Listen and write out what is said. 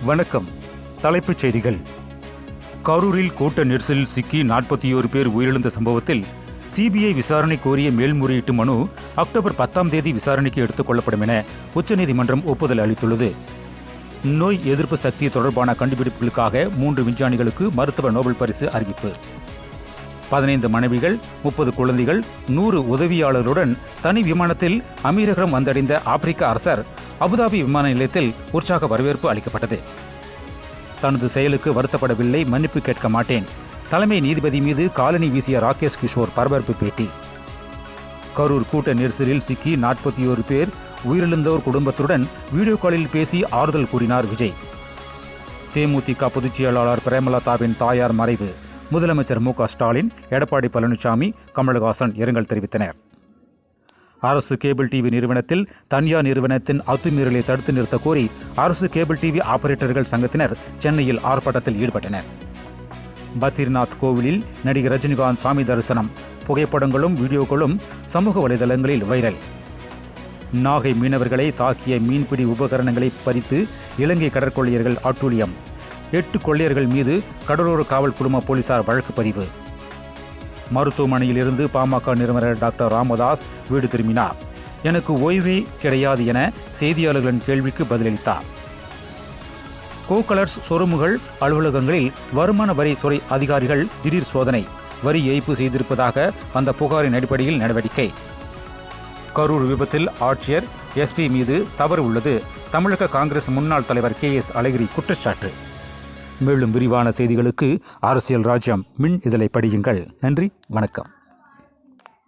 வணக்கம். தலைப்புச் செய்திகள். கரூரில் கூட்ட நெரிசலில் சிக்கி 41 பேர் உயிரிழந்த சம்பவத்தில் சிபிஐ விசாரணை கோரிய மேல்முறையீட்டு மனு அக்டோபர் 10 விசாரணைக்கு எடுத்துக் கொள்ளப்படும் என உச்சநீதிமன்றம் ஒப்புதல் அளித்துள்ளது. நோய் எதிர்ப்பு சக்தி தொடர்பான கண்டுபிடிப்புகளுக்காக 3 விஞ்ஞானிகளுக்கு மருத்துவ நோபல் பரிசு அறிவிப்பு. 15 மனைவிகள், 30 குழந்தைகள், 100 உதவியாளர்களுடன் தனி விமானத்தில் அமீரகம் வந்தடைந்த ஆப்பிரிக்க அரசர் அபுதாபி விமான நிலையத்தில் உற்சாக வரவேற்பு அளிக்கப்பட்டது. தனது செயலுக்கு வருத்தப்படவில்லை, மன்னிப்பு கேட்க மாட்டேன். தலைமை நீதிபதி மீது காலனி வீசிய ராகேஷ் கிஷோர் பரபரப்பு பேட்டி. கரூர் கூட்ட நெரிசலில் சிக்கி 41 பேர் உயிரிழந்தோர் குடும்பத்துடன் வீடியோ காலில் பேசி ஆறுதல் கூறினார் விஜய். தேமுதிக பொதுச் செயலாளர் பிரேமலதாவின் தாயார் மறைவு. முதலமைச்சர் மு.க. ஸ்டாலின், எடப்பாடி பழனிசாமி, கமலஹாசன் இரங்கல் தெரிவித்தனர். அரசு கேபிள் டிவி நிறுவனத்தில் தனியார் நிறுவனத்தின் அத்துமீறலை தடுத்து நிறுத்த கோரி அரசு கேபிள் டிவி ஆபரேட்டர்கள் சங்கத்தினர் சென்னையில் ஆர்ப்பாட்டத்தில் ஈடுபட்டனர். பத்ரிநாத் கோவிலில் நடிகர் ரஜினிகாந்த் சாமி தரிசனம். புகைப்படங்களும் வீடியோக்களும் சமூக வலைதளங்களில் வைரல். நாகை மீனவர்களை தாக்கிய மீன்பிடி உபகரணங்களை பறித்து இலங்கை கடற்கொள்ளையர்கள் அட்டூழியம். 8 கொள்ளையர்கள் மீது கடலோர காவல் குழும போலீசார் வழக்கு பதிவு. மருத்துவமனையில் இருந்து பாமக நிறுவனர் டாக்டர் ராமதாஸ் வீடு திரும்பினார். எனக்கு ஓய்வே கிடையாது என செய்தியாளர்களின் கேள்விக்கு பதிலளித்தார். கோ-கலர்ஸ் சொருமுகள் அலுவலகங்களில் வருமான வரித்துறை அதிகாரிகள் திடீர் சோதனை. வரி ஏய்ப்பு செய்திருப்பதாக வந்த புகாரின் அடிப்படையில் நடவடிக்கை. கரூர் விபத்தில் ஆட்சியர் எஸ்பி மீது தவறு உள்ளது. தமிழக காங்கிரஸ் முன்னாள் தலைவர் KS அழகிரி குற்றச்சாட்டு. மேலும் விரிவான செய்திகளுக்கு அரசியல் ராஜ்யம் மின் இதழை படியுங்கள். நன்றி, வணக்கம்.